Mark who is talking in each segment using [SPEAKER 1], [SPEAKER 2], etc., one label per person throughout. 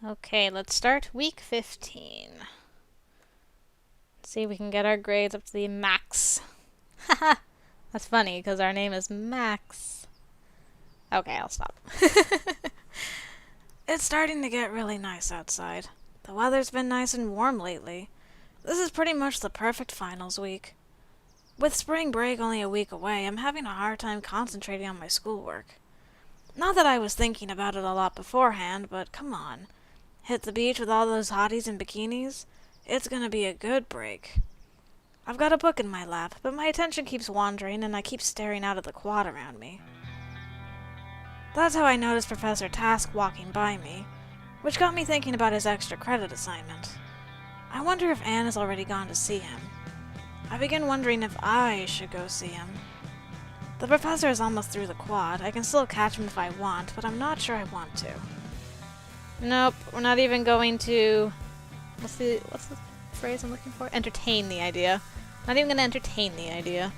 [SPEAKER 1] Okay, let's start week 15. See if we can get our grades up to the max. Haha! That's funny, because our name is Max. Okay, I'll stop. It's starting to get really nice outside. The weather's been nice and warm lately. This is pretty much the perfect finals week. With spring break only a week away, I'm having a hard time concentrating on my schoolwork. Not that I was thinking about it a lot beforehand, but come on. Hit the beach with all those hotties in bikinis? It's gonna be a good break. I've got a book in my lap, but my attention keeps wandering and I keep staring out at the quad around me. That's how I noticed Professor Task walking by me, which got me thinking about his extra credit assignment. I wonder if Anne has already gone to see him. I begin wondering if I should go see him. The professor is almost through the quad. I can still catch him if I want, but I'm not sure I want to. Nope, we're not even going to... What's the phrase I'm looking for? Entertain the idea. Not even going to entertain the idea.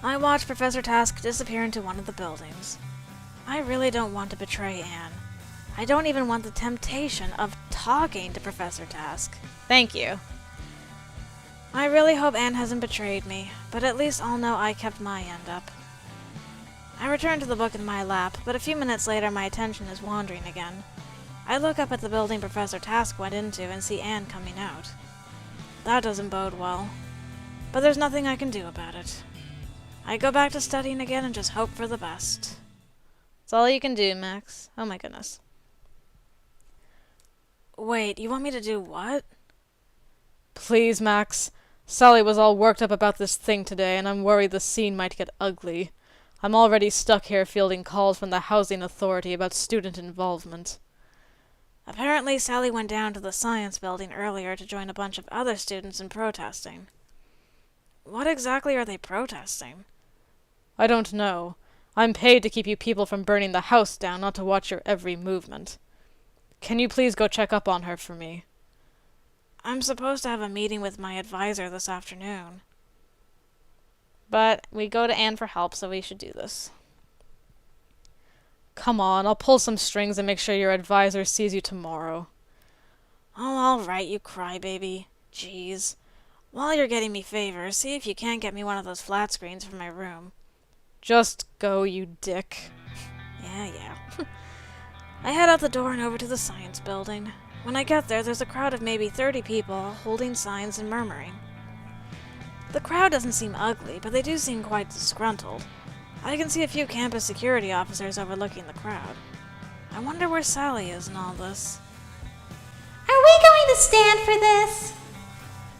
[SPEAKER 1] I watch Professor Task disappear into one of the buildings. I really don't want to betray Anne. I don't even want the temptation of talking to Professor Task. Thank you. I really hope Anne hasn't betrayed me, but at least I'll know I kept my end up. I return to the book in my lap, but a few minutes later my attention is wandering again. I look up at the building Professor Task went into and see Anne coming out. That doesn't bode well, but there's nothing I can do about it. I go back to studying again and just hope for the best. That's all you can do, Max. Oh my goodness. Wait, you want me to do what? Please, Max. Sally was all worked up about this thing today, and I'm worried the scene might get ugly. I'm already stuck here fielding calls from the housing authority about student involvement. Apparently, Sally went down to the science building earlier to join a bunch of other students in protesting. What exactly are they protesting? I don't know. I'm paid to keep you people from burning the house down, not to watch your every movement. Can you please go check up on her for me? I'm supposed to have a meeting with my advisor this afternoon. But we go to Anne for help, so we should do this. Come on, I'll pull some strings and make sure your advisor sees you tomorrow. Oh, all right, you crybaby. Jeez. While you're getting me favors, see if you can't get me one of those flat screens for my room. Just go, you dick. Yeah. I head out the door and over to the science building. When I get there, there's a crowd of maybe 30 people, holding signs and murmuring. The crowd doesn't seem ugly, but they do seem quite disgruntled. I can see a few campus security officers overlooking the crowd. I wonder where Sally is in all this.
[SPEAKER 2] Are we going to stand for this?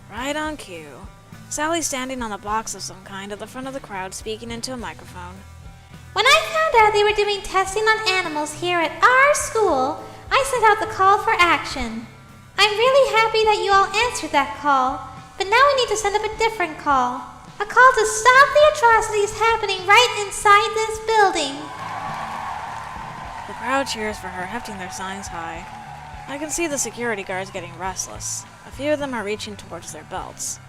[SPEAKER 1] Right on cue. Sally's standing on a box of some kind at the front of the crowd, speaking into a microphone.
[SPEAKER 2] When I found out they were doing testing on animals here at our school, I sent out the call for action. I'm really happy that you all answered that call, but now we need to send up a different call. A call to stop the atrocities happening right inside this building.
[SPEAKER 1] The crowd cheers for her, hefting their signs high. I can see the security guards getting restless. A few of them are reaching towards their belts.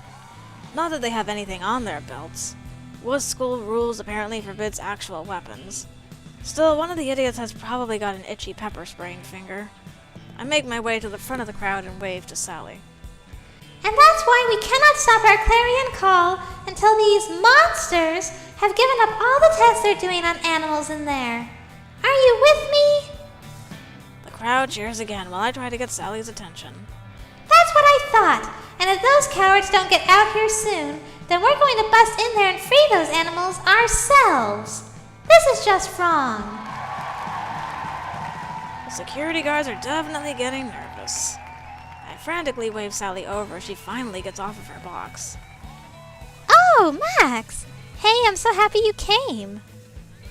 [SPEAKER 1] Not that they have anything on their belts. WUS school rules apparently forbids actual weapons. Still, one of the idiots has probably got an itchy pepper-spraying finger. I make my way to the front of the crowd and wave to Sally.
[SPEAKER 2] And that's why we cannot stop our clarion call until these monsters have given up all the tests they're doing on animals in there. Are you with me?
[SPEAKER 1] The crowd cheers again while I try to get Sally's attention.
[SPEAKER 2] That's what I thought. And if those cowards don't get out here soon, then we're going to bust in there and free those animals ourselves. This is just wrong.
[SPEAKER 1] The security guards are definitely getting nervous. I frantically wave Sally over as she finally gets off of her box.
[SPEAKER 2] Oh, Max! Hey, I'm so happy you came.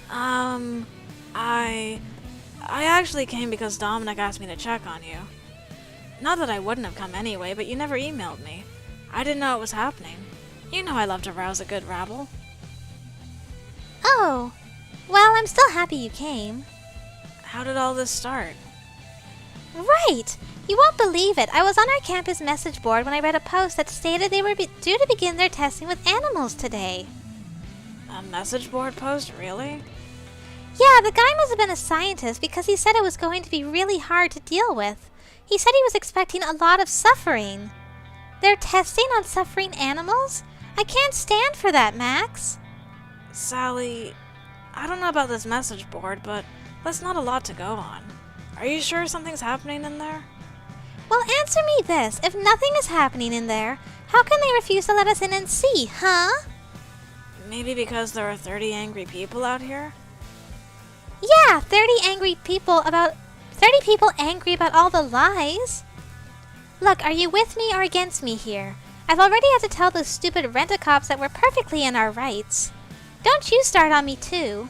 [SPEAKER 1] I actually came because Dominic asked me to check on you. Not that I wouldn't have come anyway, but you never emailed me. I didn't know it was happening. You know I love to rouse a good rabble.
[SPEAKER 2] Oh, well, I'm still happy you came.
[SPEAKER 1] How did all this start?
[SPEAKER 2] Right! You won't believe it. I was on our campus message board when I read a post that stated they were due to begin their testing with animals today.
[SPEAKER 1] A message board post, really?
[SPEAKER 2] Yeah, the guy must have been a scientist because he said it was going to be really hard to deal with. He said he was expecting a lot of suffering. They're testing on suffering animals? I can't stand for that, Max.
[SPEAKER 1] Sally, I don't know about this message board, but that's not a lot to go on. Are you sure something's happening in there?
[SPEAKER 2] Well, answer me this. If nothing is happening in there, how can they refuse to let us in and see, huh?
[SPEAKER 1] Maybe because there are 30 angry people out here?
[SPEAKER 2] Yeah, 30 people angry about all the lies. Look, are you with me or against me here? I've already had to tell those stupid rent-a-cops that we're perfectly in our rights. Don't you start on me too.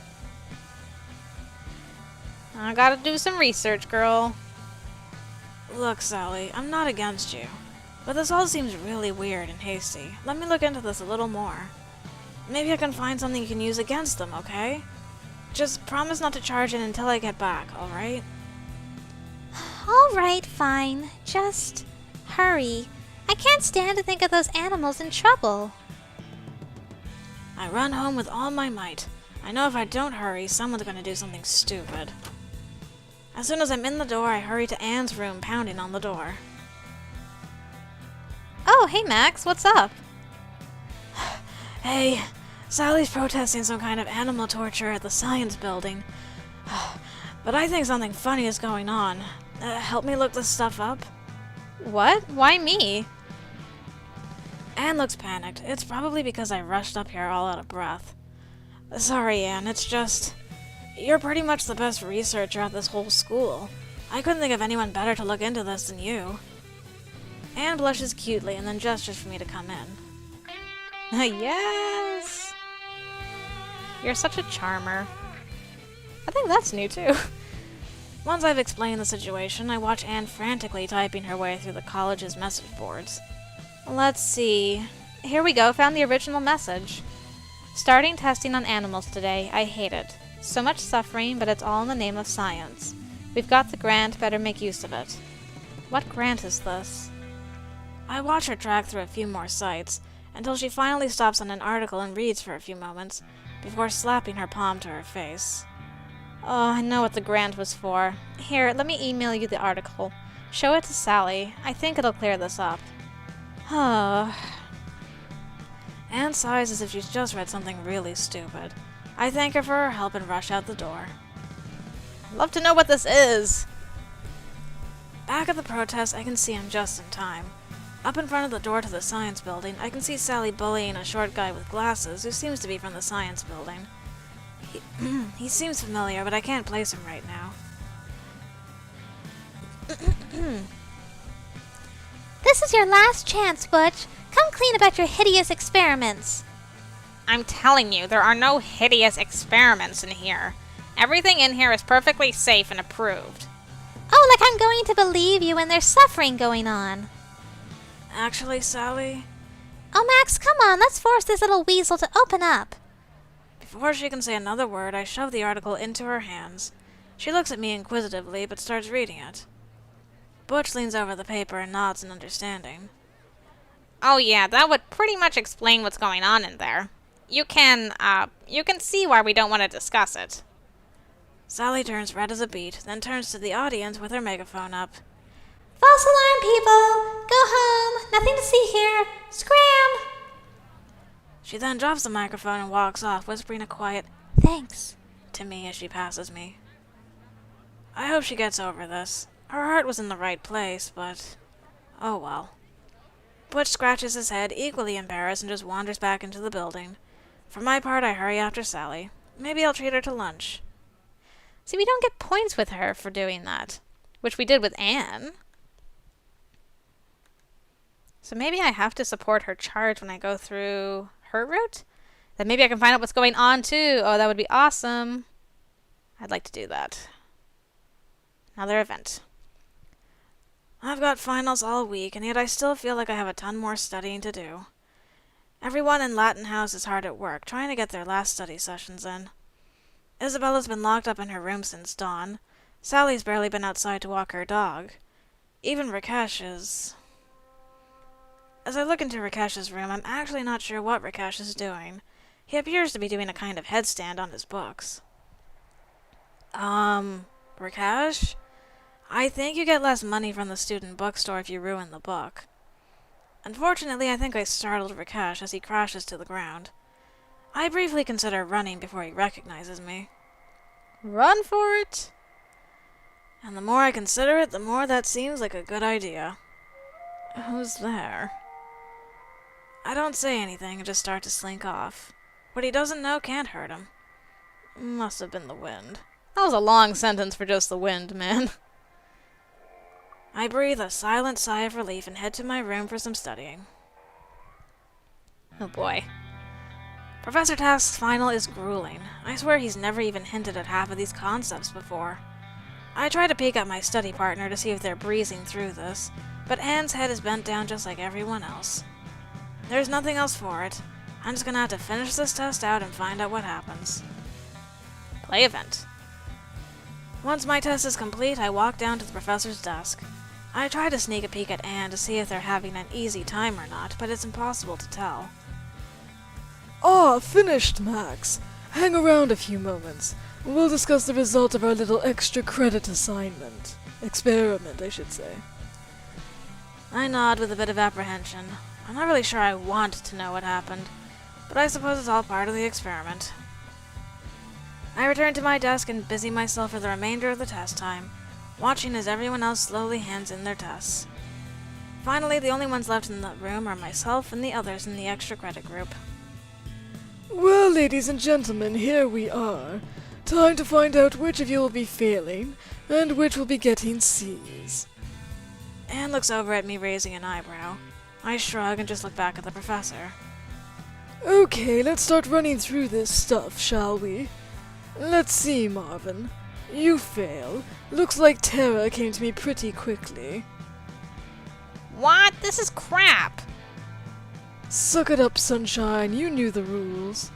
[SPEAKER 3] I gotta do some research, girl.
[SPEAKER 1] Look, Sally, I'm not against you, but this all seems really weird and hasty. Let me look into this a little more. Maybe I can find something you can use against them, okay? Just promise not to charge in until I get back, alright?
[SPEAKER 2] Alright, fine. Just hurry. I can't stand to think of those animals in trouble.
[SPEAKER 1] I run home with all my might. I know if I don't hurry, someone's gonna do something stupid. As soon as I'm in the door, I hurry to Anne's room, pounding on the door.
[SPEAKER 3] Oh, hey Max, what's up?
[SPEAKER 1] Hey, Sally's protesting some kind of animal torture at the science building. But I think something funny is going on. Help me look this stuff up?
[SPEAKER 3] What? Why me?
[SPEAKER 1] Anne looks panicked. It's probably because I rushed up here all out of breath. Sorry, Anne, it's just... You're pretty much the best researcher at this whole school. I couldn't think of anyone better to look into this than you. Anne blushes cutely and then gestures for me to come in.
[SPEAKER 3] Yes! You're such a charmer. I think that's new too.
[SPEAKER 1] Once I've explained the situation, I watch Anne frantically typing her way through the college's message boards.
[SPEAKER 3] Let's see. Here we go, found the original message. Starting testing on animals today. I hate it. So much suffering, but it's all in the name of science. We've got the grant, better make use of it. What grant is this?
[SPEAKER 1] I watch her track through a few more sites, until she finally stops on an article and reads for a few moments, before slapping her palm to her face.
[SPEAKER 3] Oh, I know what the grant was for. Here, let me email you the article. Show it to Sally. I think it'll clear this up.
[SPEAKER 1] Anne sighs as if she's just read something really stupid. I thank her for her help and rush out the door.
[SPEAKER 3] I'd love to know what this is.
[SPEAKER 1] Back at the protest, I can see I'm just in time. Up in front of the door to the science building, I can see Sally bullying a short guy with glasses who seems to be from the science building. He seems familiar, but I can't place him right now.
[SPEAKER 2] This is your last chance, Butch. Come clean about your hideous experiments.
[SPEAKER 3] I'm telling you, there are no hideous experiments in here. Everything in here is perfectly safe and approved.
[SPEAKER 2] Oh, like I'm going to believe you when there's suffering going on.
[SPEAKER 1] Actually, Sally...
[SPEAKER 2] Oh, Max, come on, let's force this little weasel to open up.
[SPEAKER 1] Before she can say another word, I shove the article into her hands. She looks at me inquisitively, but starts reading it. Butch leans over the paper and nods in understanding.
[SPEAKER 3] Oh yeah, that would pretty much explain what's going on in there. You can see why we don't want to discuss it.
[SPEAKER 1] Sally turns red as a beet, then turns to the audience with her megaphone up.
[SPEAKER 2] False alarm, people! Go home! Nothing to see here! Scram!
[SPEAKER 1] She then drops the microphone and walks off, whispering a quiet,
[SPEAKER 2] Thanks.
[SPEAKER 1] to me as she passes me. I hope she gets over this. Her heart was in the right place, but... oh well. Butch scratches his head, equally embarrassed, and just wanders back into the building. For my part, I hurry after Sally. Maybe I'll treat her to lunch.
[SPEAKER 3] See, we don't get points with her for doing that, which we did with Anne. So maybe I have to support her charge when I go through her route? Then maybe I can find out what's going on too. Oh, that would be awesome. I'd like to do that. Another event.
[SPEAKER 1] I've got finals all week, and yet I still feel like I have a ton more studying to do. Everyone in Latin House is hard at work, trying to get their last study sessions in. Isabella's been locked up in her room since dawn. Sally's barely been outside to walk her dog. Even Rakesh is... As I look into Rakesh's room, I'm actually not sure what Rakesh is doing. He appears to be doing a kind of headstand on his books. Rakesh? I think you get less money from the student bookstore if you ruin the book. Unfortunately, I think I startled Rakesh as he crashes to the ground. I briefly consider running before he recognizes me.
[SPEAKER 3] Run for it?
[SPEAKER 1] And the more I consider it, the more that seems like a good idea. Who's there? I don't say anything and just start to slink off. What he doesn't know can't hurt him. Must have been the wind.
[SPEAKER 3] That was a long sentence for just the wind, man.
[SPEAKER 1] I breathe a silent sigh of relief and head to my room for some studying.
[SPEAKER 3] Oh boy.
[SPEAKER 1] Professor Task's final is grueling. I swear he's never even hinted at half of these concepts before. I try to peek at my study partner to see if they're breezing through this, but Anne's head is bent down just like everyone else. There's nothing else for it. I'm just gonna have to finish this test out and find out what happens.
[SPEAKER 3] Play event.
[SPEAKER 1] Once my test is complete, I walk down to the professor's desk. I try to sneak a peek at Anne to see if they're having an easy time or not, but it's impossible to tell.
[SPEAKER 4] Ah, finished, Max. Hang around a few moments. We'll discuss the result of our little extra credit assignment. Experiment, I should say.
[SPEAKER 1] I nod with a bit of apprehension. I'm not really sure I want to know what happened, but I suppose it's all part of the experiment. I return to my desk and busy myself for the remainder of the test time, watching as everyone else slowly hands in their tests. Finally, the only ones left in the room are myself and the others in the extra credit group.
[SPEAKER 4] Well, ladies and gentlemen, here we are. Time to find out which of you will be failing, and which will be getting C's.
[SPEAKER 1] Anne looks over at me raising an eyebrow. I shrug and just look back at the professor.
[SPEAKER 4] Okay, let's start running through this stuff, shall we? Let's see, Marvin. You fail. Looks like Tara came to me pretty quickly.
[SPEAKER 3] What? This is crap!
[SPEAKER 4] Suck it up, Sunshine. You knew the rules.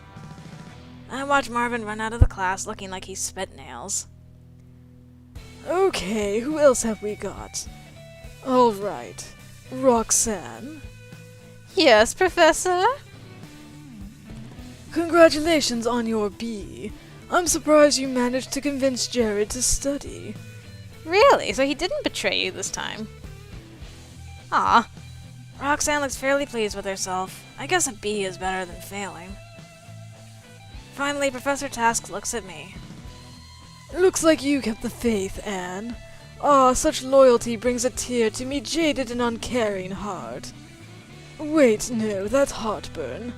[SPEAKER 1] I watch Marvin run out of the class looking like he spit nails.
[SPEAKER 4] Okay, who else have we got? Alright. Roxanne.
[SPEAKER 3] Yes, Professor?
[SPEAKER 4] Congratulations on your B. I'm surprised you managed to convince Jared to study.
[SPEAKER 3] Really? So he didn't betray you this time? Ah.
[SPEAKER 1] Roxanne looks fairly pleased with herself. I guess a B is better than failing. Finally, Professor Task looks at me.
[SPEAKER 4] Looks like you kept the faith, Anne. Ah, such loyalty brings a tear to me jaded and uncaring heart. Wait, no, that's heartburn.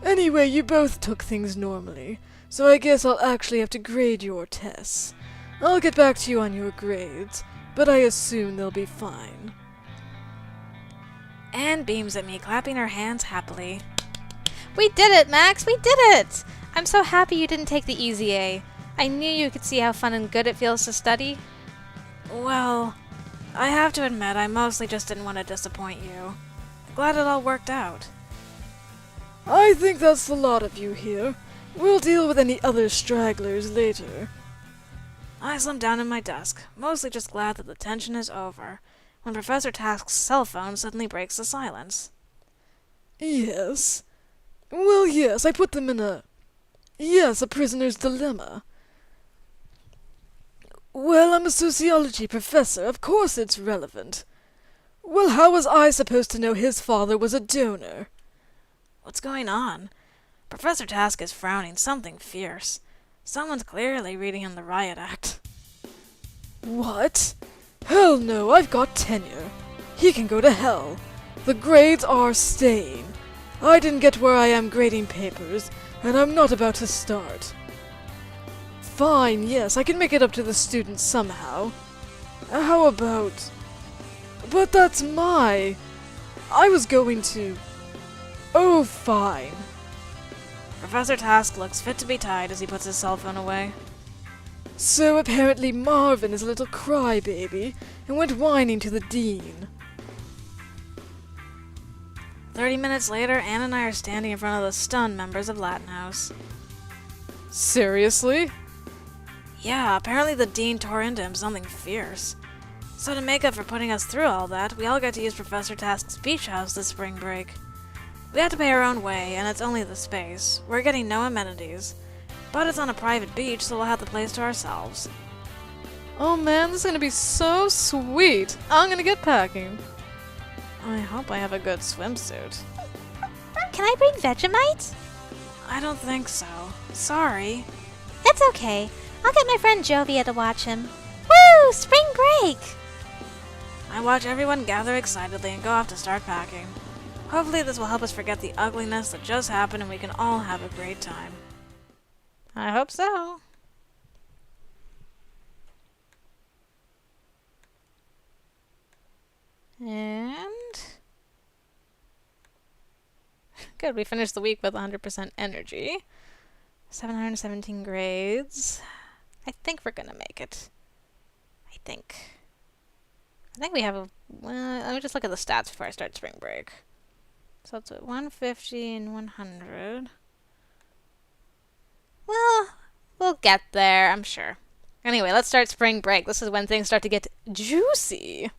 [SPEAKER 4] Anyway, you both took things normally, so I guess I'll actually have to grade your tests. I'll get back to you on your grades, but I assume they'll be fine.
[SPEAKER 1] Anne beams at me, clapping her hands happily.
[SPEAKER 3] We did it, Max! We did it! I'm so happy you didn't take the easy A. I knew you could see how fun and good it feels to study.
[SPEAKER 1] Well, I have to admit I mostly just didn't want to disappoint you. Glad it all worked out.
[SPEAKER 4] I think that's the lot of you here. We'll deal with any other stragglers later.
[SPEAKER 1] I slump down in my desk, mostly just glad that the tension is over, when Professor Task's cell phone suddenly breaks the silence.
[SPEAKER 4] Yes. Well, yes, I put them in a prisoner's dilemma. Well, I'm a sociology professor. Of course it's relevant. Well, how was I supposed to know his father was a donor?
[SPEAKER 1] What's going on? Professor Task is frowning something fierce. Someone's clearly reading him the riot act.
[SPEAKER 4] What? Hell no, I've got tenure. He can go to hell. The grades are staying. I didn't get where I am grading papers, and I'm not about to start. Fine, yes, I can make it up to the students somehow. How about... But that's I was going to... Oh, fine.
[SPEAKER 1] Professor Task looks fit to be tied as he puts his cell phone away.
[SPEAKER 4] So apparently Marvin is a little crybaby and went whining to the dean.
[SPEAKER 1] 30 minutes later, Anne and I are standing in front of the stunned members of Latin House.
[SPEAKER 4] Seriously?
[SPEAKER 1] Yeah, apparently the dean tore into him something fierce. So to make up for putting us through all that, we all got to use Professor Task's beach house this spring break. We have to pay our own way, and it's only the space. We're getting no amenities. But it's on a private beach, so we'll have the place to ourselves.
[SPEAKER 4] Oh man, this is gonna be so sweet. I'm gonna get packing.
[SPEAKER 1] I hope I have a good swimsuit.
[SPEAKER 2] Can I bring Vegemite?
[SPEAKER 1] I don't think so. Sorry.
[SPEAKER 2] It's okay. I'll get my friend Jovia to watch him. Woo! Spring break!
[SPEAKER 1] I watch everyone gather excitedly and go off to start packing. Hopefully this will help us forget the ugliness that just happened and we can all have a great time.
[SPEAKER 3] I hope so. And... good, we finished the week with 100% energy. 717 grades. I think we're gonna make it. I think we have a... let me just look at the stats before I start spring break. So it's at 150 and 100. Well, we'll get there, I'm sure. Anyway, let's start spring break. This is when things start to get juicy.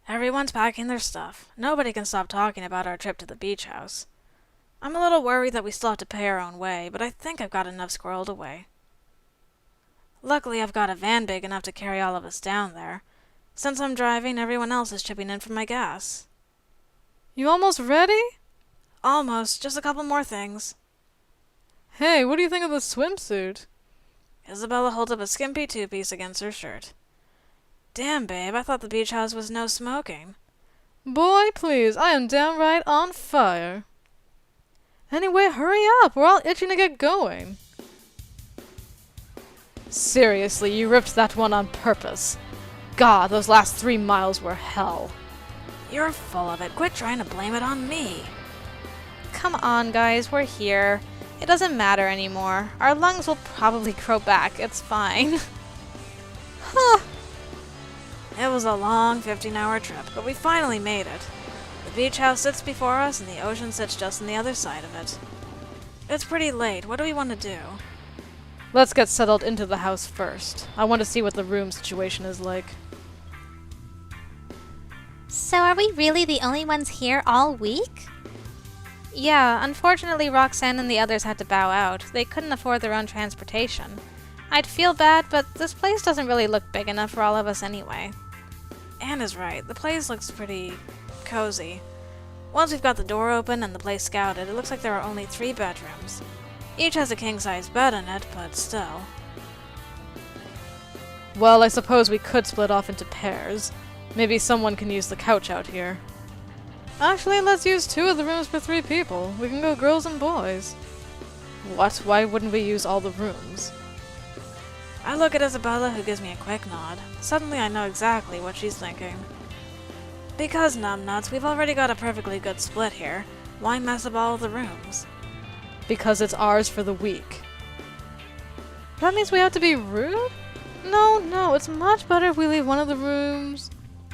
[SPEAKER 1] Everyone's packing their stuff. Nobody can stop talking about our trip to the beach house. I'm a little worried that we still have to pay our own way, but I think I've got enough squirreled away. Luckily, I've got a van big enough to carry all of us down there. Since I'm driving, everyone else is chipping in for my gas.
[SPEAKER 4] You almost ready?
[SPEAKER 1] Almost. Just a couple more things.
[SPEAKER 4] Hey, what do you think of the swimsuit?
[SPEAKER 1] Isabella holds up a skimpy two-piece against her shirt. Damn, babe, I thought the beach house was no smoking.
[SPEAKER 4] Boy, please, I am downright on fire. Anyway, hurry up, we're all itching to get going. Seriously, you ripped that one on purpose. God, those last 3 miles were hell.
[SPEAKER 1] You're full of it. Quit trying to blame it on me.
[SPEAKER 3] Come on, guys, we're here. It doesn't matter anymore. Our lungs will probably grow back. It's fine. Huh.
[SPEAKER 1] It was a long 15-hour trip, but we finally made it. The beach house sits before us, and the ocean sits just on the other side of it. It's pretty late. What do we want to do?
[SPEAKER 4] Let's get settled into the house first. I want to see what the room situation is like.
[SPEAKER 2] So are we really the only ones here all week?
[SPEAKER 3] Yeah, unfortunately Roxanne and the others had to bow out. They couldn't afford their own transportation. I'd feel bad, but this place doesn't really look big enough for all of us anyway.
[SPEAKER 1] Anne is right. The place looks pretty cozy. Once we've got the door open and the place scouted, it looks like there are only 3 bedrooms. Each has a king-size bed in it, but still.
[SPEAKER 4] Well, I suppose we could split off into pairs. Maybe someone can use the couch out here. Actually, let's use 2 of the rooms for 3 people. We can go girls and boys. What? Why wouldn't we use all the rooms?
[SPEAKER 1] I look at Isabella, who gives me a quick nod. Suddenly I know exactly what she's thinking. Because, numbnuts, we've already got a perfectly good split here. Why mess up all of the rooms?
[SPEAKER 4] Because it's ours for the week. That means we have to be rude? No, it's much better if we leave one of the rooms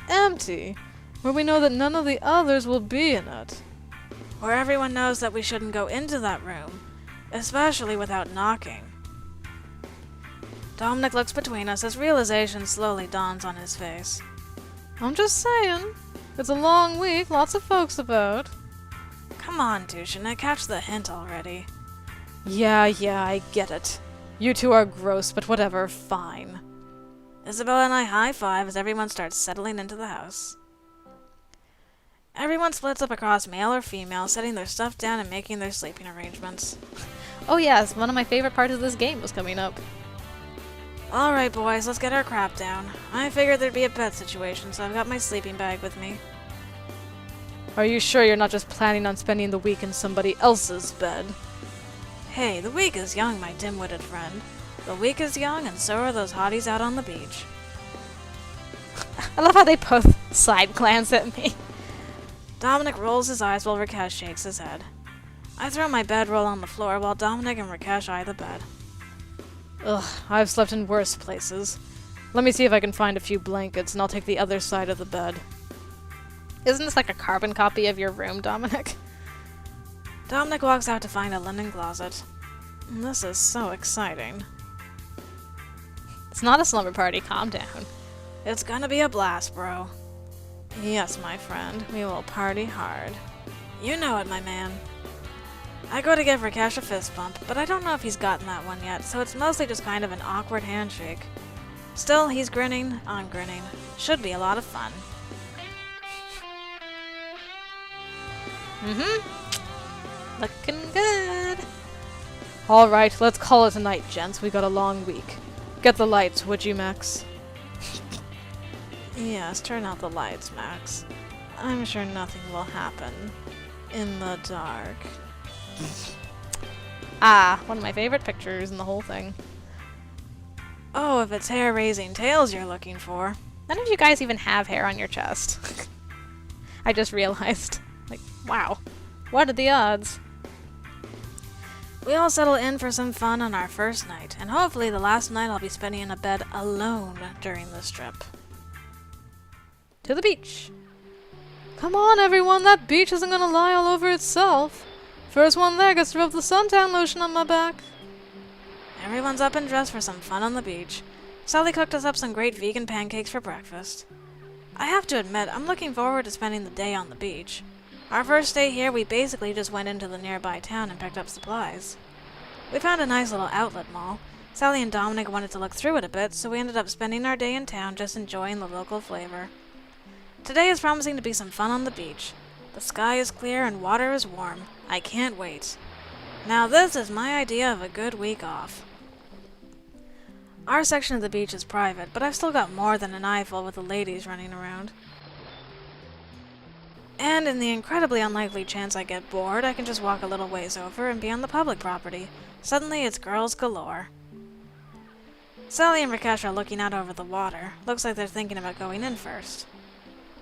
[SPEAKER 4] empty, where we know that none of the others will be in it.
[SPEAKER 1] Where everyone knows that we shouldn't go into that room, especially without knocking. Dominic looks between us as realization slowly dawns on his face.
[SPEAKER 4] I'm just saying. It's a long week, lots of folks about.
[SPEAKER 1] Come on, Tushin, I catch the hint already.
[SPEAKER 4] Yeah, I get it. You 2 are gross, but whatever, fine.
[SPEAKER 1] Isabella and I high-five as everyone starts settling into the house. Everyone splits up across male or female, setting their stuff down and making their sleeping arrangements.
[SPEAKER 3] Oh yes, one of my favorite parts of this game was coming up.
[SPEAKER 1] Alright, boys, let's get our crap down. I figured there'd be a bed situation, so I've got my sleeping bag with me.
[SPEAKER 4] Are you sure you're not just planning on spending the week in somebody else's bed?
[SPEAKER 1] Hey, the week is young, my dim-witted friend. The week is young, and so are those hotties out on the beach.
[SPEAKER 3] I love how they both side glance at me.
[SPEAKER 1] Dominic rolls his eyes while Rakesh shakes his head. I throw my bedroll on the floor while Dominic and Rakesh eye the bed.
[SPEAKER 4] Ugh, I've slept in worse places. Let me see if I can find a few blankets, and I'll take the other side of the bed.
[SPEAKER 3] Isn't this like a carbon copy of your room, Dominic?
[SPEAKER 1] Dominic walks out to find a linen closet. This is so exciting.
[SPEAKER 3] It's not a slumber party, calm down.
[SPEAKER 1] It's gonna be a blast, bro. Yes, my friend, we will party hard. You know it, my man. I go to give Rakesh a fist bump, but I don't know if he's gotten that one yet, so it's mostly just kind of an awkward handshake. Still, he's grinning, I'm grinning. Should be a lot of fun.
[SPEAKER 3] Looking good. Alright, let's call it a night, gents. We got a long week. Get the lights, would you, Max?
[SPEAKER 1] Yes, turn out the lights, Max. I'm sure nothing will happen in the dark.
[SPEAKER 3] Ah, one of my favorite pictures in the whole thing.
[SPEAKER 1] Oh, if it's hair-raising tales you're looking for.
[SPEAKER 3] None of you guys even have hair on your chest. I just realized. Like, wow. What are the odds?
[SPEAKER 1] We all settle in for some fun on our first night, and hopefully the last night I'll be spending in a bed alone during this trip.
[SPEAKER 3] To the beach. Come on, everyone, that beach isn't gonna lie all over itself. First one there gets to rub the suntan lotion on my back.
[SPEAKER 1] Everyone's up and dressed for some fun on the beach. Sally cooked us up some great vegan pancakes for breakfast. I have to admit, I'm looking forward to spending the day on the beach. Our first day here, we basically just went into the nearby town and picked up supplies. We found a nice little outlet mall. Sally and Dominic wanted to look through it a bit, so we ended up spending our day in town just enjoying the local flavor. Today is promising to be some fun on the beach. The sky is clear and water is warm. I can't wait. Now this is my idea of a good week off. Our section of the beach is private, but I've still got more than an eyeful with the ladies running around. And in the incredibly unlikely chance I get bored, I can just walk a little ways over and be on the public property. Suddenly it's girls galore. Sally and Rakesh are looking out over the water. Looks like they're thinking about going in first.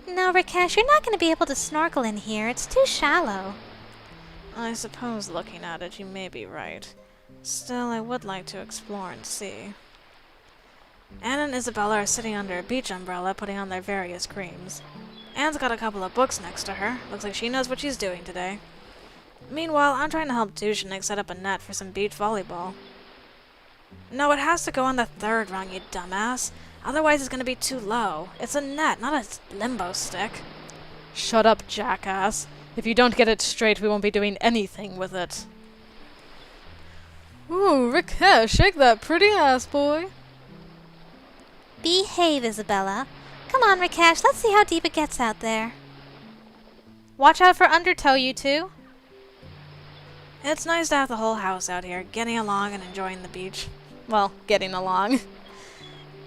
[SPEAKER 2] No, Rakesh, you're not going to be able to snorkel in here. It's too shallow.
[SPEAKER 1] I suppose looking at it, you may be right. Still, I would like to explore and see. Anne and Isabella are sitting under a beach umbrella putting on their various creams. Anne's got a couple of books next to her. Looks like she knows what she's doing today. Meanwhile, I'm trying to help Dushanik set up a net for some beach volleyball. No, it has to go on the third rung, you dumbass. Otherwise it's gonna be too low. It's a net, not a limbo stick.
[SPEAKER 3] Shut up, jackass. If you don't get it straight, we won't be doing anything with it. Ooh, Rakesh, shake that pretty ass, boy.
[SPEAKER 2] Behave, Isabella. Come on, Rakesh, let's see how deep it gets out there.
[SPEAKER 3] Watch out for undertow, you two.
[SPEAKER 1] It's nice to have the whole house out here, getting along and enjoying the beach.
[SPEAKER 3] Well, getting along.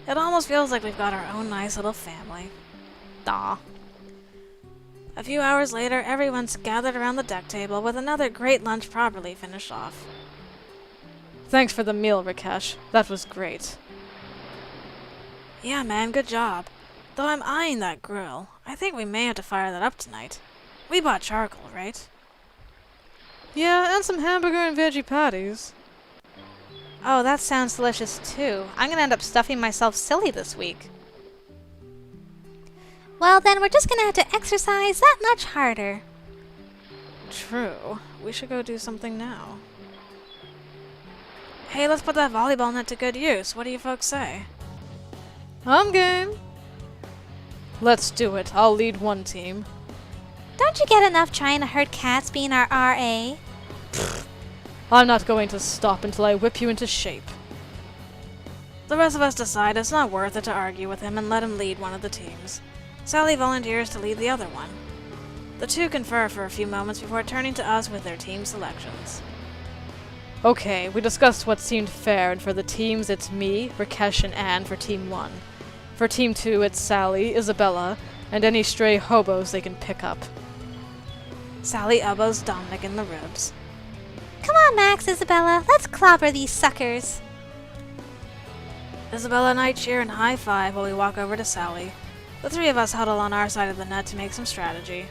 [SPEAKER 1] It almost feels like we've got our own nice little family.
[SPEAKER 3] Aw.
[SPEAKER 1] A few hours later, everyone's gathered around the deck table with another great lunch properly finished off.
[SPEAKER 3] Thanks for the meal, Rakesh. That was great.
[SPEAKER 1] Yeah, man, good job. Though I'm eyeing that grill. I think we may have to fire that up tonight. We bought charcoal, right?
[SPEAKER 3] Yeah, and some hamburger and veggie patties.
[SPEAKER 2] Oh, that sounds delicious too. I'm gonna end up stuffing myself silly this week. Well, then we're just gonna have to exercise that much harder.
[SPEAKER 1] True. We should go do something now. Hey, let's put that volleyball net to good use. What do you folks say?
[SPEAKER 3] I'm game. Let's do it. I'll lead one team.
[SPEAKER 2] Don't you get enough trying to herd cats being our RA?
[SPEAKER 3] I'm not going to stop until I whip you into shape.
[SPEAKER 1] The rest of us decide it's not worth it to argue with him and let him lead one of the teams. Sally volunteers to lead the other one. The two confer for a few moments before turning to us with their team selections.
[SPEAKER 3] Okay, we discussed what seemed fair, and for the teams it's me, Rakesh, and Anne for Team 1. For Team 2 it's Sally, Isabella, and any stray hobos they can pick up.
[SPEAKER 1] Sally elbows Dominic in the ribs.
[SPEAKER 2] Come on, Max, Isabella, let's clobber these suckers.
[SPEAKER 1] Isabella and I cheer and high-five while we walk over to Sally. The three of us huddle on our side of the net to make some strategy.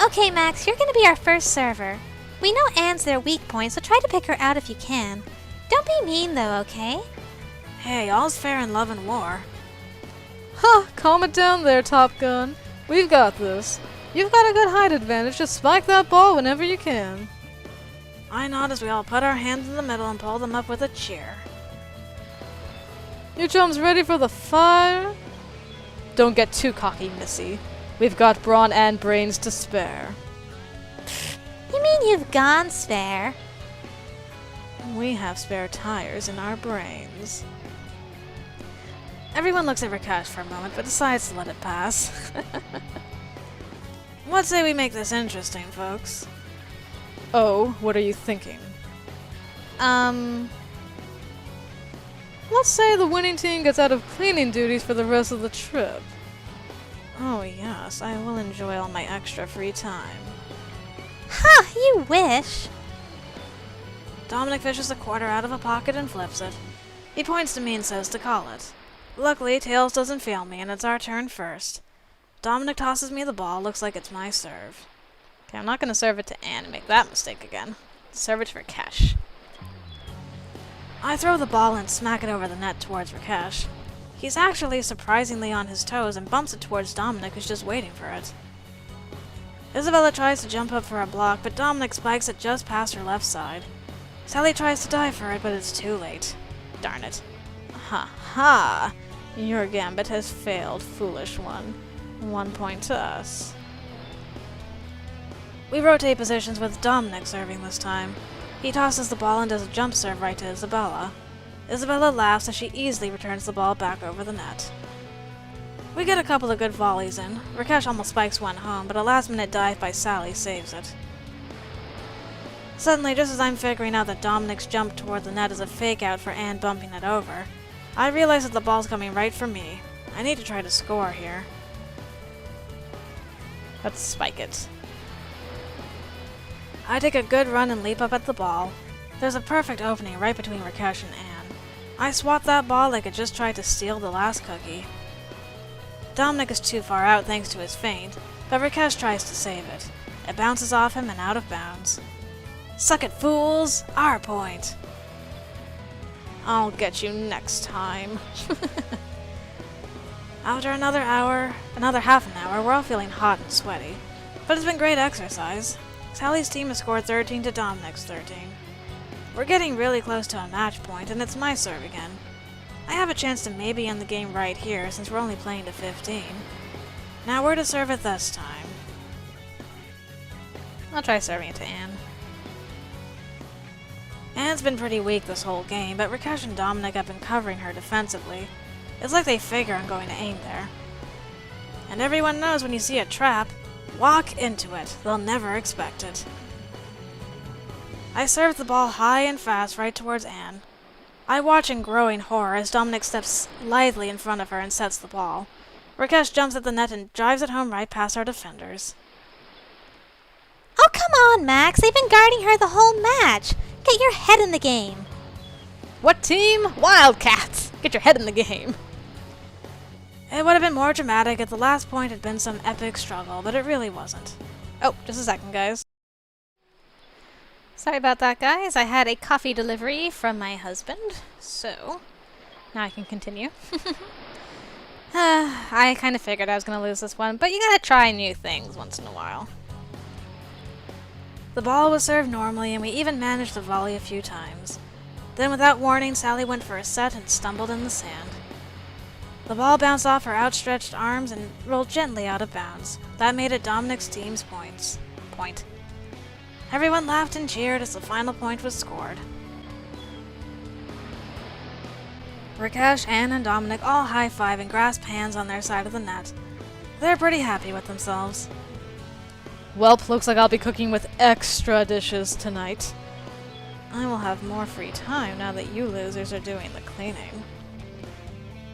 [SPEAKER 2] Okay, Max, you're gonna be our first server. We know Anne's their weak point, so try to pick her out if you can. Don't be mean, though, okay?
[SPEAKER 1] Hey, all's fair in love and war.
[SPEAKER 3] Huh, calm it down there, Top Gun. We've got this. You've got a good height advantage, just spike that ball whenever you can.
[SPEAKER 1] I nod as we all put our hands in the middle and pull them up with a cheer.
[SPEAKER 3] You chums ready for the fire? Don't get too cocky, Missy. We've got brawn and brains to spare.
[SPEAKER 2] You mean mean you've gone spare?
[SPEAKER 1] We have spare tires in our brains. Everyone looks at Rakesh for a moment, but decides to let it pass. What say we make this interesting, folks?
[SPEAKER 4] Oh, what are you thinking? Let's say the winning team gets out of cleaning duties for the rest of the trip.
[SPEAKER 1] Oh yes, I will enjoy all my extra free time.
[SPEAKER 2] Ha! You wish.
[SPEAKER 1] Dominic fishes a quarter out of a pocket and flips it. He points to me and says to call it. Luckily, Tails doesn't fail me, and it's our turn first. Dominic tosses me the ball, looks like it's my serve.
[SPEAKER 3] Okay, I'm not going to serve it to Anne and make that mistake again. Serve it to Rakesh.
[SPEAKER 1] I throw the ball and smack it over the net towards Rakesh. He's actually surprisingly on his toes and bumps it towards Dominic, who's just waiting for it. Isabella tries to jump up for a block, but Dominic spikes it just past her left side. Sally tries to dive for it, but it's too late. Darn it. Ha ha! Your gambit has failed, foolish one. 1 point to us. We rotate positions with Dominic serving this time. He tosses the ball and does a jump serve right to Isabella. Isabella laughs as she easily returns the ball back over the net. We get a couple of good volleys in. Rakesh almost spikes one home, but a last-minute dive by Sally saves it. Suddenly, just as I'm figuring out that Dominic's jump toward the net is a fake-out for Anne bumping it over, I realize that the ball's coming right for me. I need to try to score here.
[SPEAKER 3] Let's spike it.
[SPEAKER 1] I take a good run and leap up at the ball. There's a perfect opening right between Rakesh and Anne. I swat that ball like it just tried to steal the last cookie. Dominic is too far out thanks to his feint, but Rakesh tries to save it. It bounces off him and out of bounds. Suck it, fools! Our point!
[SPEAKER 3] I'll get you next time.
[SPEAKER 1] After another half an hour, we're all feeling hot and sweaty. But it's been great exercise. Sally's team has scored 13 to Dominic's 13. We're getting really close to a match point, and it's my serve again. I have a chance to maybe end the game right here, since we're only playing to 15. Now where to serve it this time?
[SPEAKER 3] I'll try serving it to Anne.
[SPEAKER 1] Anne's been pretty weak this whole game, but Rakesh and Dominic have been covering her defensively. It's like they figure I'm going to aim there. And everyone knows when you see a trap, walk into it. They'll never expect it. I serve the ball high and fast right towards Anne. I watch in growing horror as Dominic steps lithely in front of her and sets the ball. Rakesh jumps at the net and drives it home right past our defenders.
[SPEAKER 2] Oh, come on, Max. They've been guarding her the whole match. Get your head in the game.
[SPEAKER 3] What team? Wildcats! Get your head in the game.
[SPEAKER 1] It would have been more dramatic if the last point had been some epic struggle, but it really wasn't.
[SPEAKER 3] Oh, just a second, guys. Sorry about that, guys. I had a coffee delivery from my husband, so now I can continue. I kind of figured I was going to lose this one, but you gotta try new things once in a while.
[SPEAKER 1] The ball was served normally, and we even managed to volley a few times. Then, without warning, Sally went for a set and stumbled in the sand. The ball bounced off her outstretched arms and rolled gently out of bounds. That made it Dominic's team's point. Everyone laughed and cheered as the final point was scored. Rakesh, Anne, and Dominic all high-five and grasp hands on their side of the net. They're pretty happy with themselves.
[SPEAKER 4] Welp, looks like I'll be cooking with extra dishes tonight.
[SPEAKER 1] I will have more free time now that you losers are doing the cleaning.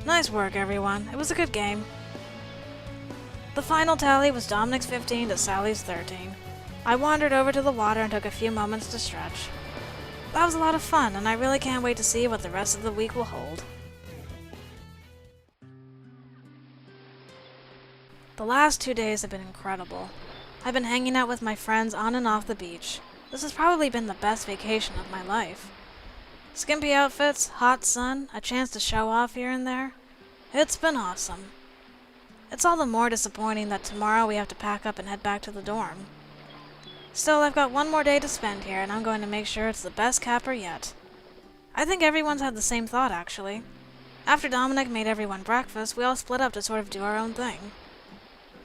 [SPEAKER 1] Nice work, everyone. It was a good game. The final tally was Dominic's 15 to Sally's 13. I wandered over to the water and took a few moments to stretch. That was a lot of fun, and I really can't wait to see what the rest of the week will hold. The last 2 days have been incredible. I've been hanging out with my friends on and off the beach. This has probably been the best vacation of my life. Skimpy outfits, hot sun, a chance to show off here and there. It's been awesome. It's all the more disappointing that tomorrow we have to pack up and head back to the dorm. Still, I've got one more day to spend here, and I'm going to make sure it's the best capper yet. I think everyone's had the same thought, actually. After Dominic made everyone breakfast, we all split up to sort of do our own thing.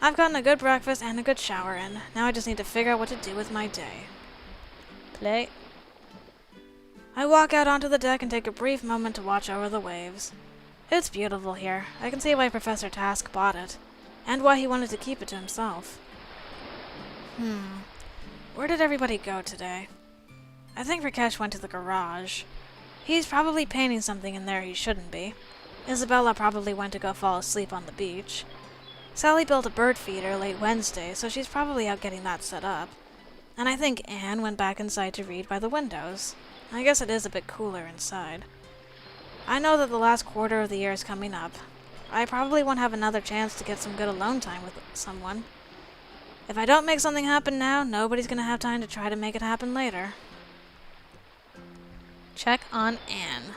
[SPEAKER 1] I've gotten a good breakfast and a good shower in. Now I just need to figure out what to do with my day.
[SPEAKER 3] play.
[SPEAKER 1] I walk out onto the deck and take a brief moment to watch over the waves. It's beautiful here. I can see why Professor Task bought it, and why he wanted to keep it to himself. Where did everybody go today? I think Rakesh went to the garage. He's probably painting something in there he shouldn't be. Isabella probably went to go fall asleep on the beach. Sally built a bird feeder late Wednesday, so she's probably out getting that set up. And I think Anne went back inside to read by the windows. I guess it is a bit cooler inside. I know that the last quarter of the year is coming up. I probably won't have another chance to get some good alone time with someone. If I don't make something happen now, nobody's gonna have time to try to make it happen later.
[SPEAKER 3] Check on Anne.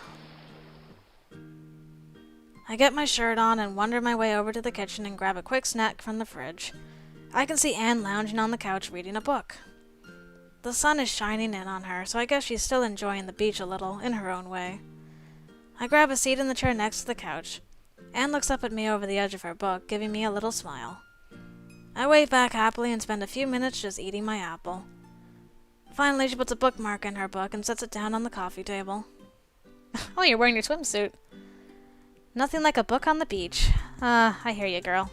[SPEAKER 1] I get my shirt on and wander my way over to the kitchen and grab a quick snack from the fridge. I can see Anne lounging on the couch reading a book. The sun is shining in on her, so I guess she's still enjoying the beach a little, in her own way. I grab a seat in the chair next to the couch. Anne looks up at me over the edge of her book, giving me a little smile. I wave back happily and spend a few minutes just eating my apple. Finally, she puts a bookmark in her book and sets it down on the coffee table.
[SPEAKER 3] Oh, you're wearing your swimsuit. Nothing like a book on the beach. I hear you, girl.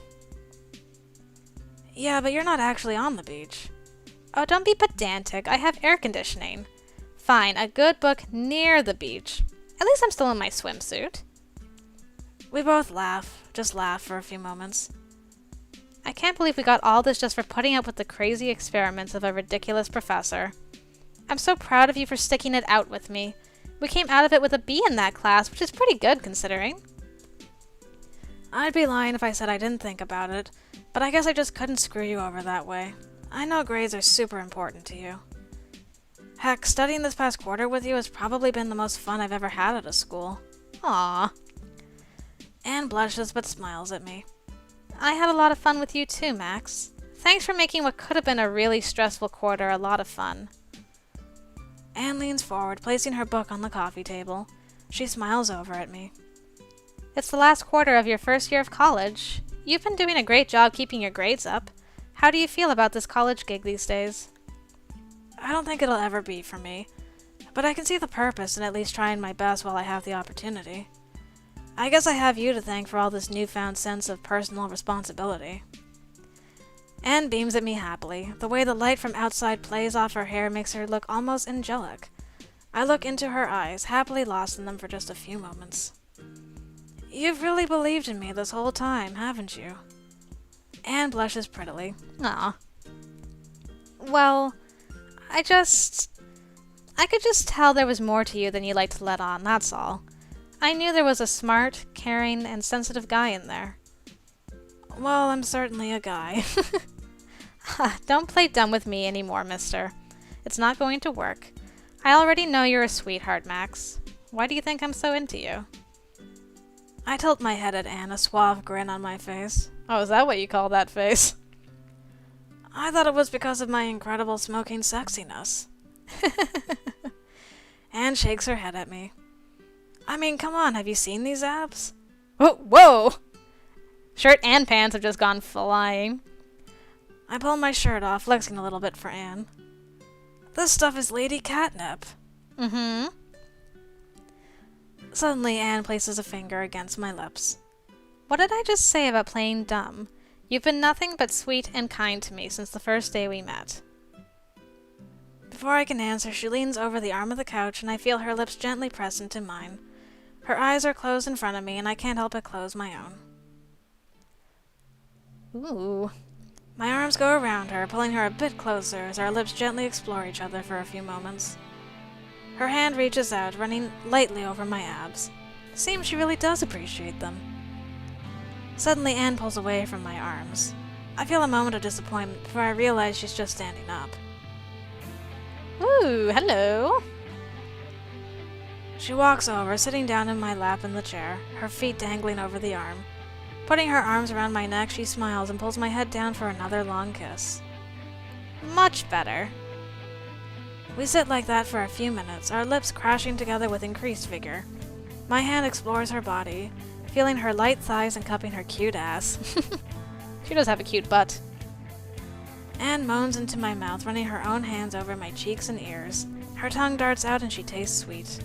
[SPEAKER 1] Yeah, but you're not actually on the beach.
[SPEAKER 3] Oh, don't be pedantic. I have air conditioning. Fine, a good book near the beach. At least I'm still in my swimsuit.
[SPEAKER 1] We both laugh, just laugh for a few moments.
[SPEAKER 3] I can't believe we got all this just for putting up with the crazy experiments of a ridiculous professor. I'm so proud of you for sticking it out with me. We came out of it with a B in that class, which is pretty good considering.
[SPEAKER 1] I'd be lying if I said I didn't think about it, but I guess I just couldn't screw you over that way. I know grades are super important to you. Heck, studying this past quarter with you has probably been the most fun I've ever had at a school.
[SPEAKER 3] Aww.
[SPEAKER 1] Anne blushes but smiles at me.
[SPEAKER 3] I had a lot of fun with you too, Max. Thanks for making what could have been a really stressful quarter a lot of fun.
[SPEAKER 1] Anne leans forward, placing her book on the coffee table. She smiles over at me.
[SPEAKER 3] It's the last quarter of your first year of college. You've been doing a great job keeping your grades up. How do you feel about this college gig these days?
[SPEAKER 1] I don't think it'll ever be for me, but I can see the purpose in at least trying my best while I have the opportunity. I guess I have you to thank for all this newfound sense of personal responsibility. Anne beams at me happily. The way the light from outside plays off her hair makes her look almost angelic. I look into her eyes, happily lost in them for just a few moments. You've really believed in me this whole time, haven't you? Anne blushes prettily.
[SPEAKER 3] Aw. Well, I could just tell there was more to you than you like to let on, that's all. I knew there was a smart, caring, and sensitive guy in there.
[SPEAKER 1] Well, I'm certainly a guy.
[SPEAKER 3] Don't play dumb with me anymore, mister. It's not going to work. I already know you're a sweetheart, Max. Why do you think I'm so into you?
[SPEAKER 1] I tilt my head at Anne, a suave grin on my face.
[SPEAKER 3] Oh, is that what you call that face?
[SPEAKER 1] I thought it was because of my incredible smoking sexiness. Anne shakes her head at me. I mean, come on, have you seen these abs?
[SPEAKER 3] Oh, whoa! Shirt and pants have just gone flying.
[SPEAKER 1] I pull my shirt off, flexing a little bit for Anne. This stuff is lady catnip.
[SPEAKER 3] Mm-hmm.
[SPEAKER 1] Suddenly, Anne places a finger against my lips.
[SPEAKER 3] What did I just say about playing dumb? You've been nothing but sweet and kind to me since the first day we met.
[SPEAKER 1] Before I can answer, she leans over the arm of the couch and I feel her lips gently press into mine. Her eyes are closed in front of me and I can't help but close my own.
[SPEAKER 3] Ooh.
[SPEAKER 1] My arms go around her, pulling her a bit closer as our lips gently explore each other for a few moments. Her hand reaches out, running lightly over my abs. Seems she really does appreciate them. Suddenly, Anne pulls away from my arms. I feel a moment of disappointment before I realize she's just standing up.
[SPEAKER 3] Ooh, hello.
[SPEAKER 1] She walks over, sitting down in my lap in the chair, her feet dangling over the arm. Putting her arms around my neck, she smiles and pulls my head down for another long kiss.
[SPEAKER 3] Much better.
[SPEAKER 1] We sit like that for a few minutes, our lips crashing together with increased vigor. My hand explores her body, feeling her light thighs and cupping her cute ass.
[SPEAKER 3] She does have a cute butt.
[SPEAKER 1] Anne moans into my mouth, running her own hands over my cheeks and ears. Her tongue darts out and she tastes sweet.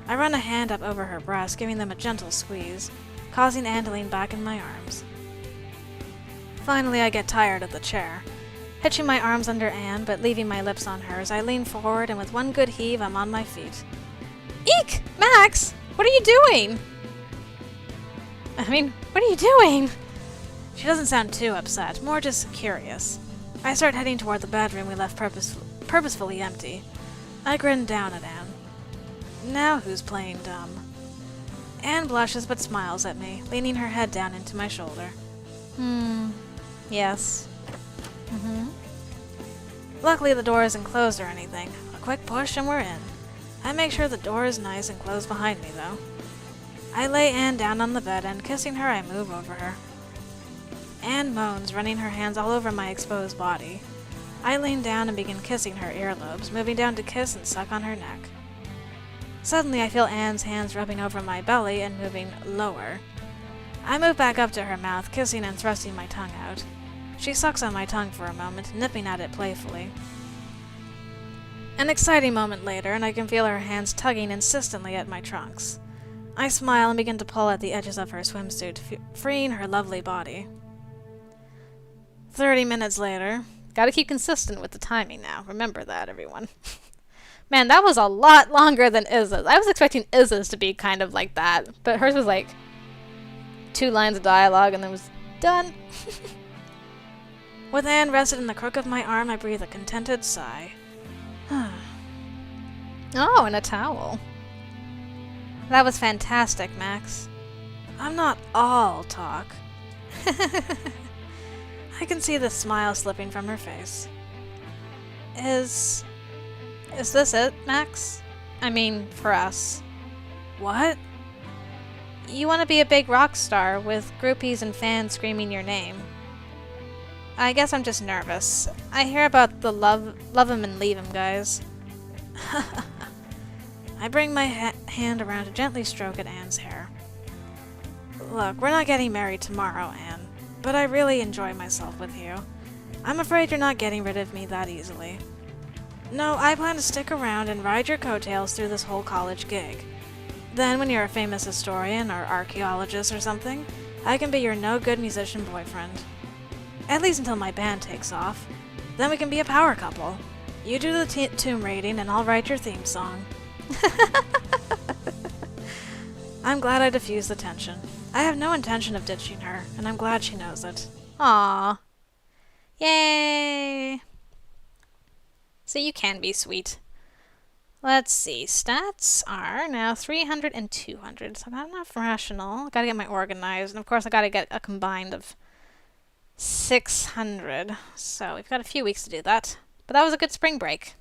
[SPEAKER 1] I run a hand up over her breast, giving them a gentle squeeze, causing Anne to lean back in my arms. Finally, I get tired of the chair. Hitching my arms under Anne, but leaving my lips on hers, I lean forward, and with one good heave, I'm on my feet.
[SPEAKER 3] Eek! Max! What are you doing? What are you doing?
[SPEAKER 1] She doesn't sound too upset, more just curious. I start heading toward the bedroom we left purposefully empty. I grin down at Anne. Now who's playing dumb? Anne blushes but smiles at me, leaning her head down into my shoulder.
[SPEAKER 3] Yes.
[SPEAKER 1] Luckily the door isn't closed or anything. A quick push and we're in. I make sure the door is nice and closed behind me, though. I lay Anne down on the bed, and kissing her, I move over her. Anne moans, running her hands all over my exposed body. I lean down and begin kissing her earlobes, moving down to kiss and suck on her neck. Suddenly, I feel Anne's hands rubbing over my belly and moving lower. I move back up to her mouth, kissing and thrusting my tongue out. She sucks on my tongue for a moment, nipping at it playfully. An exciting moment later, and I can feel her hands tugging insistently at my trunks. I smile and begin to pull at the edges of her swimsuit, freeing her lovely body. 30 minutes later.
[SPEAKER 3] Gotta keep consistent with the timing now. Remember that, everyone. Man, that was a lot longer than Izza's. I was expecting Izza's to be kind of like that, but hers was like 2 lines of dialogue and then was done.
[SPEAKER 1] With Anne rested in the crook of my arm, I breathe a contented sigh.
[SPEAKER 3] Oh, and a towel. That was fantastic, Max.
[SPEAKER 1] I'm not all talk. I can see the smile slipping from her face.
[SPEAKER 3] Is this it, Max? I mean, for us.
[SPEAKER 1] What?
[SPEAKER 3] You want to be a big rock star with groupies and fans screaming your name. I guess I'm just nervous. I hear about the love 'em and leave 'em guys.
[SPEAKER 1] I bring my hand around to gently stroke at Anne's hair. Look, we're not getting married tomorrow, Anne, but I really enjoy myself with you. I'm afraid you're not getting rid of me that easily. No, I plan to stick around and ride your coattails through this whole college gig. Then, when you're a famous historian or archaeologist or something, I can be your no-good musician boyfriend. At least until my band takes off. Then we can be a power couple. You do the tomb raiding and I'll write your theme song. I'm glad I diffused the tension. I have no intention of ditching her, and I'm glad she knows it.
[SPEAKER 3] Aww. Yay! So you can be sweet. Let's see. Stats are now 300 and 200. So I got enough rational. I gotta get my organized. And of course I gotta get a combined of 600. So we've got a few weeks to do that. But that was a good spring break.